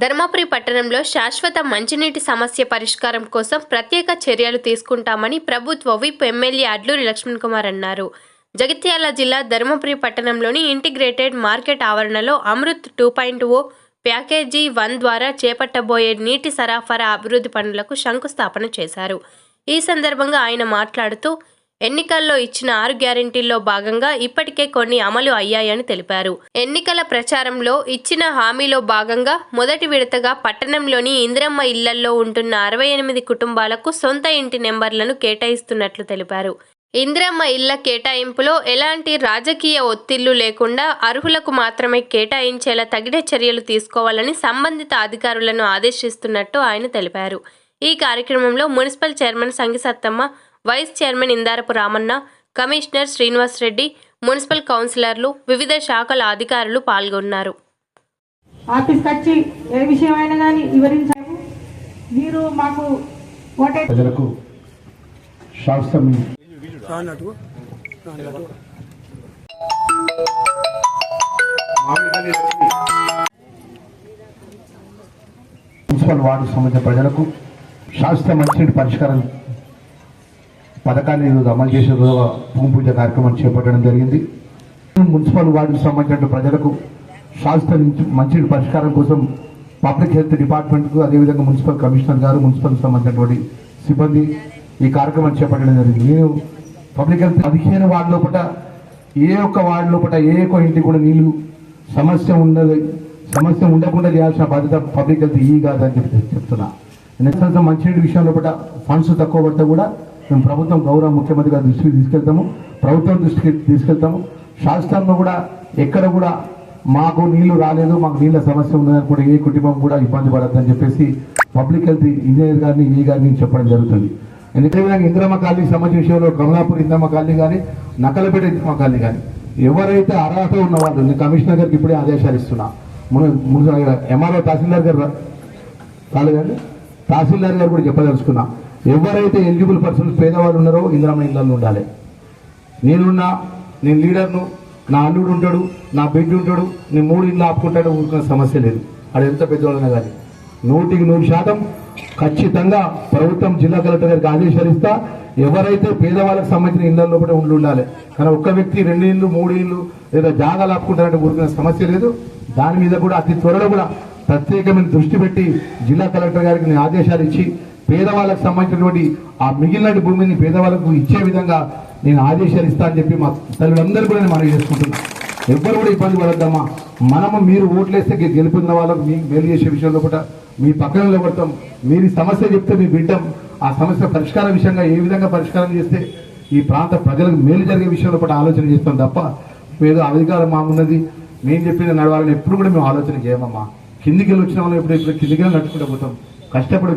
ధర్మపురి పట్టణంలో శాశ్వత మంచినీటి సమస్య పరిష్కారం కోసం ప్రత్యేక చర్యలు తీసుకుంటామని ప్రభుత్వ విప్ ఎమ్మెల్యే అడ్లూరి లక్ష్మణ్ కుమార్ అన్నారు. జగిత్యాల జిల్లా ధర్మపురి పట్టణంలోని ఇంటిగ్రేటెడ్ మార్కెట్ ఆవరణలో అమృత్ 2.0 ప్యాకేజీ 1 ద్వారా చేపట్టబోయే నీటి సరఫరా అభివృద్ధి పనులకు శంకుస్థాపన చేశారు. ఈ సందర్భంగా ఆయన మాట్లాడుతూ ఎన్నికల్లో ఇచ్చిన 6 గ్యారెంటీల్లో భాగంగా ఇప్పటికే కొన్ని అమలు అయ్యాయని తెలిపారు. ఎన్నికల ప్రచారంలో ఇచ్చిన హామీలో భాగంగా మొదటి విడతగా పట్టణంలోని ఇందిరమ్మ ఇళ్లల్లో ఉంటున్న 68 కుటుంబాలకు సొంత ఇంటి నెంబర్లను కేటాయిస్తున్నట్లు తెలిపారు. ఇందిరమ్మ ఇళ్ల కేటాయింపులో ఎలాంటి రాజకీయ ఒత్తిళ్లు లేకుండా అర్హులకు మాత్రమే కేటాయించేలా తగిన చర్యలు తీసుకోవాలని సంబంధిత అధికారులను ఆదేశిస్తున్నట్టు ఆయన తెలిపారు. ఈ కార్యక్రమంలో municipal chairman Sangisattamma, vice chairman Indarapu Ramanna, commissioner Srinivas Reddy, municipal కౌన్సిలర్లు, వివిధ శాఖల అధికారులు పాల్గొన్నారు. ఆఫీస్కి వచ్చి ఏ విషయమైనా కానీ వివరించాము. మీరు మాకు ప్రజలకు శాస్త్రం మున్సిపల్ వార్డు సంబంధించిన ప్రజలకు శాస్త్ర మంచినీటి పరిష్కారం పథకాన్ని అమలు చేసే భూమి పూజ కార్యక్రమం చేపట్టడం జరిగింది. మున్సిపల్ వార్డుకు సంబంధించిన ప్రజలకు శాస్త్ర మంచినీటి పరిష్కారం కోసం పబ్లిక్ హెల్త్ డిపార్ట్మెంట్కు, అదేవిధంగా మున్సిపల్ కమిషనర్ గారు, మున్సిపల్ సంబంధించినటువంటి సిబ్బంది ఈ కార్యక్రమం చేపట్టడం జరిగింది. నేను పబ్లిక్ హెల్త్ 15 వార్డు లోపల ఏ ఒక్క వార్డు లోపల ఏ ఒక్క ఇంటికి కూడా నీళ్లు సమస్య ఉండకుండా చేయాల్సిన బాధ్యత పబ్లిక్ హెల్త్ కాదని చెప్తున్నా. ఎందుకంటే మంచినీటి విషయం లోపల ఫండ్స్ తక్కువ పడితే కూడా మేము ప్రభుత్వం గౌరవ ముఖ్యమంత్రి గారి దృష్టికి తీసుకెళ్తాము, ప్రభుత్వం దృష్టికి తీసుకెళ్తాము. శాస్త్రంలో కూడా ఎక్కడ కూడా మాకు నీళ్లు రాలేదు, మాకు నీళ్ళ సమస్య ఉందని కూడా ఏ కుటుంబం కూడా ఇబ్బంది పడద్దని చెప్పేసి పబ్లిక్ హెల్త్ ఇంజనీర్ గారిని చెప్పడం జరుగుతుంది. ఎందుకంటే ఇందిరమ్మ కాలనీ సంబంధించిన విషయంలో కమలాపూర్ ఇందిరమ్మ కాలనీ కానీ, నకలపేట ఇందిరమ్మ కాలనీ కానీ ఎవరైతే అర్హత ఉన్న వాళ్ళు, నేను కమిషనర్ గారికి ఇప్పుడే ఆదేశాలు ఇస్తున్నా. ఎంఆర్ఓ తహసీల్దార్ గారు కాలేదండి, తహసీల్దార్ గారు కూడా చెప్పదలుచుకున్నా. ఎవరైతే ఎలిజిబుల్ పర్సన్స్ పేదవాళ్ళు ఉన్నారో ఇందిరమ్మ ఇళ్ళల్లో ఉండాలి. నేను లీడర్ను, నా అల్లుడు ఉంటాడు, నా బిడ్డ ఉంటాడు, నేను 3 ఇళ్ళు ఆపుకుంటాడు, ఊరుకునే సమస్య లేదు. అది ఎంత పెద్దవాళ్ళైనా కానీ 100% ఖచ్చితంగా ప్రభుత్వం జిల్లా కలెక్టర్ గారికి ఆదేశాలు ఇస్తా. ఎవరైతే పేదవాళ్ళకి సంబంధించిన ఇళ్ల లోపల ఉండాలి. కానీ ఒక్క వ్యక్తి 2 ఇళ్ళు 3 ఇళ్ళు లేదా జాగాలు ఆపుకుంటారంటే ఊరుకునే సమస్య లేదు. దాని మీద కూడా అతి త్వరలో కూడా ప్రత్యేకమైన దృష్టి పెట్టి జిల్లా కలెక్టర్ గారికి నేను ఆదేశాలు ఇచ్చి పేదవాళ్ళకు సంబంధించినటువంటి ఆ మిగిలిన భూమిని పేదవాళ్ళకు ఇచ్చే విధంగా నేను ఆదేశాలు ఇస్తా అని చెప్పి మా తల్లులందరూ కూడా నేను మనవి చేసుకుంటున్నా. ఎవ్వరు కూడా ఇబ్బంది పడద్దామా. మీరు ఓట్లేస్తే గెలుపున్న వాళ్ళకు మీకు మేలు చేసే విషయంలో కూడా మీ పక్కన నిలబడతాం. మీరు సమస్య చెప్తే మీ బిడ్డం ఆ సమస్య పరిష్కార విషయంగా ఏ విధంగా పరిష్కారం చేస్తే ఈ ప్రాంత ప్రజలకు మేలు జరిగే విషయంలో కూడా ఆలోచన చేస్తాం తప్ప ఏదో అధికారం మాకున్నది నేను చెప్పిన నడవాలని ఎప్పుడు కూడా మేము ఆలోచన చేయమమ్మా. కిందికి వెళ్ళి వచ్చిన వాళ్ళు ఎప్పుడు కిందికి వెళ్ళి నడుచుకుంటూ పోతాం. కష్టపడి